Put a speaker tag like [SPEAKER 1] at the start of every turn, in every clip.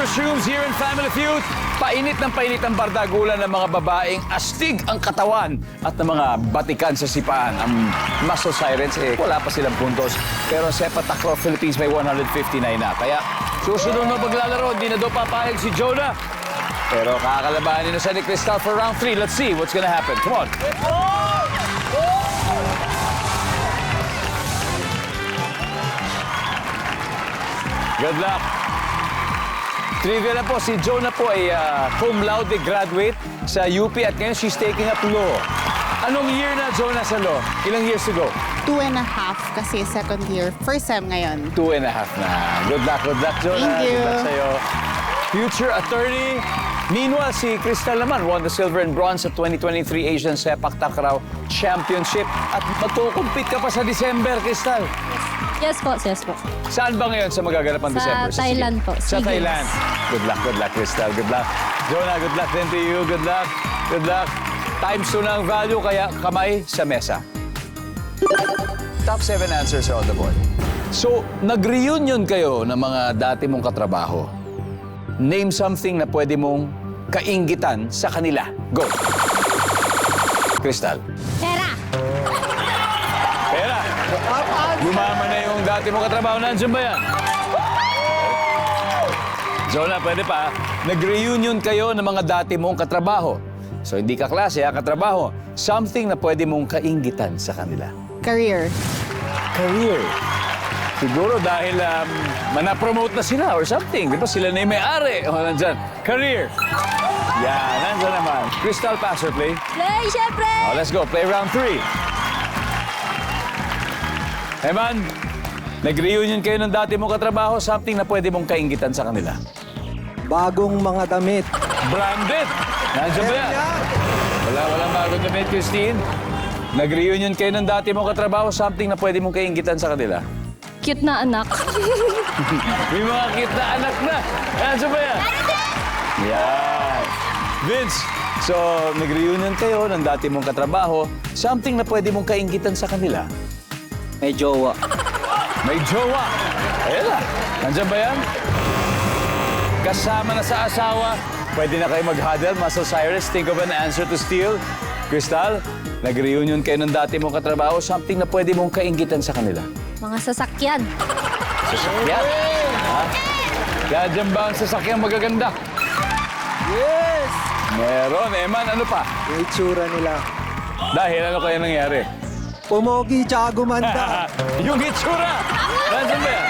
[SPEAKER 1] resumes here in Family Feud. Painit ang bardagulan ng mga babaeng astig ang katawan at ng mga batikan sa sipaan. Ang Muscle Sirens, wala pa silang puntos. Pero Sepak Takraw Philippines may 159 na. Kaya susunod na paglalaro, hindi na daw papayag si Jonah. Pero kakalabanin na siya ni Crystal for round 3. Let's see what's gonna happen. Come on. Good luck. Trivia na po, si Jonah po ay cum laude graduate sa UP at ngayon she's taking up law. Anong year na, Jonah, sa law? Ilang years ago?
[SPEAKER 2] 2.5 kasi second year. First sem ngayon.
[SPEAKER 1] 2.5 na. Good luck, Jonah.
[SPEAKER 2] Thank you.
[SPEAKER 1] Good luck sa'yo. Future attorney. Meanwhile, si Crystal naman won the silver and bronze sa 2023 Asian Sepak Takraw Championship. At magkukumpit ka pa sa December, Crystal.
[SPEAKER 3] Yes po, yes po.
[SPEAKER 1] Saan ba ngayon sa magaganap ang December?
[SPEAKER 3] Sa Thailand po.
[SPEAKER 1] Sa
[SPEAKER 3] SEA Games.
[SPEAKER 1] Thailand. Good luck, Crystal. Good luck. Jonah, good luck din to you. Good luck. Good luck. Times 2 na ang value, kaya kamay sa mesa. Top 7 answers are on the board. So, nag-reunion kayo ng mga dati mong katrabaho. Name something na pwede mong kainggitan sa kanila. Go. Crystal.
[SPEAKER 3] Pera!
[SPEAKER 1] Pera. Lumama na yung dati mong katrabaho. Nandiyan ba yan? Jonah, pwede pa. Nag-reunion kayo ng mga dati mong katrabaho. So, hindi ka klase, katrabaho. Something na pwede mong kainggitan sa kanila.
[SPEAKER 2] Career.
[SPEAKER 1] Career. Siguro dahil manapromote na sila or something. Di ba sila na yung may-ari? O, nandyan. Career. Yan, nandyan naman. Crystal, pass or play?
[SPEAKER 3] Play, syempre!
[SPEAKER 1] Oh, let's go. Play round 3. Eman, nag-reunion kayo ng dati mong katrabaho, something na pwede mong kainggitan sa kanila.
[SPEAKER 4] Bagong mga damit.
[SPEAKER 1] Branded! Nandiyan ba yan? Walang bagong damit, Christine. Nag-reunion kayo ng dati mong katrabaho, something na pwede mong kainggitan sa kanila.
[SPEAKER 3] Cute na anak.
[SPEAKER 1] May mga cute na anak na. Nandiyan ba yan? Yan. Vince, so nag-reunion kayo ng dati mong katrabaho, something na pwede mong kainggitan sa kanila.
[SPEAKER 4] May jowa.
[SPEAKER 1] May jowa. Ayan na. Nandiyan ba yan? Kasama na sa asawa. Pwede na kayo mag-huddle. Muscle Cyrus, think of an answer to steal. Crystal, nag-reunion kayo ng dati mong katrabaho. Something na pwede mong kainggitan sa kanila.
[SPEAKER 3] Mga sasakyan.
[SPEAKER 1] Sasakyan? Ha? Kaya dyan ba ang sasakyan magaganda?
[SPEAKER 4] Yes!
[SPEAKER 1] Meron. Eman, ano pa?
[SPEAKER 4] Yung itsura nila.
[SPEAKER 1] Dahil ano kaya nangyari?
[SPEAKER 4] Pumogi tsaka gumanda.
[SPEAKER 1] Yung itsura! Nandiyan ba yan?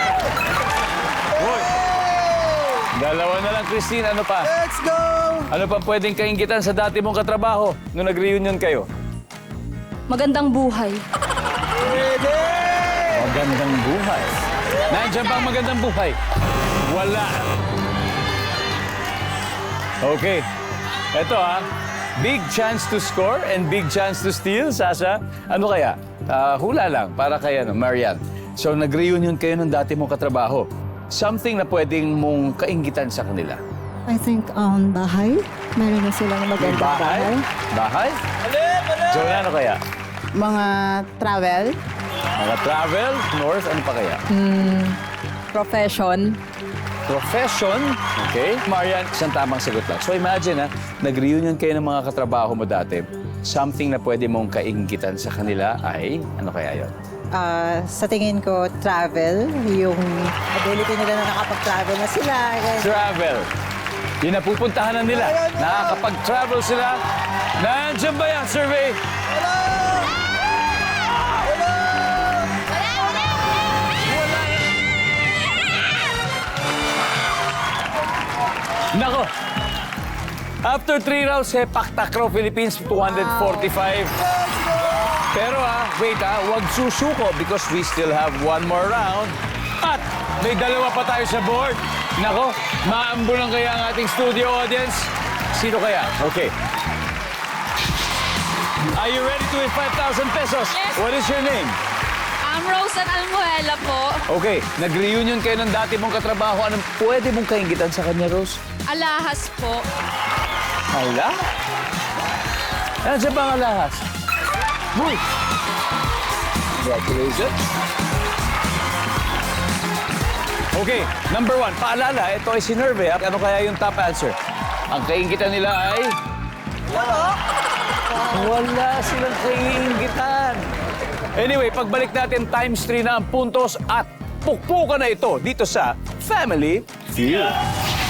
[SPEAKER 1] Hoy! Dalawa na lang, Christine. Ano pa?
[SPEAKER 4] Let's go!
[SPEAKER 1] Ano pa pwedeng kainggitan sa dati mong katrabaho nung nag-reunion kayo?
[SPEAKER 3] Magandang buhay.
[SPEAKER 4] Pwede!
[SPEAKER 1] Magandang buhay. Nandiyan ba ang magandang buhay? Wala. Okay. Ito big chance to score and big chance to steal, Sasha. Ano kaya? Hula lang, para kay Marian. So, nag-reunion kayo ng dati mong katrabaho. Something na pwedeng mong kainggitan sa kanila.
[SPEAKER 5] I think bahay. Meron na silang magandang bahay.
[SPEAKER 1] Bahay? Jonah, ano kaya?
[SPEAKER 2] Mga travel.
[SPEAKER 1] Mga travel, north, ano pa kaya?
[SPEAKER 5] Profession.
[SPEAKER 1] Profession, okay? Marian, isang tamang sagot lang. So imagine, nag-reunion kayo ng mga katrabaho mo dati. Something na pwede mong kainggitan sa kanila ay, ano kaya yun?
[SPEAKER 6] Sa tingin ko, travel. Yung ability nila na nakapag-travel na sila.
[SPEAKER 1] Travel. Yung napupuntahan na nila. Nakakapag-travel sila. Nandiyan ba yan, survey? Nako. After 3 rounds, Sepak Takraw Philippines, 245. Pero wait huwag susuko because we still have one more round. At may dalawa pa tayo sa board. Nako, maambulan kaya ang ating studio audience. Sino kaya? Okay. Are you ready to win 5,000 pesos?
[SPEAKER 3] Yes.
[SPEAKER 1] What is your name?
[SPEAKER 3] I'm Rosan Almuela po.
[SPEAKER 1] Okay, nag-reunion kayo ng dati mong katrabaho. Anong pwede mong kainggitan sa kanya, Rose?
[SPEAKER 3] Alahas po.
[SPEAKER 1] Hala? Nandiyan ba ang alahas? Uy! Congratulations. Okay, number 1. Paalala, ito ay si Nerve. Ano kaya yung top answer? Ang kaingitan nila ay... Wala silang kaingitan. Anyway, pagbalik natin, times 3 na ang puntos at pukpukan na ito dito sa Family Feud.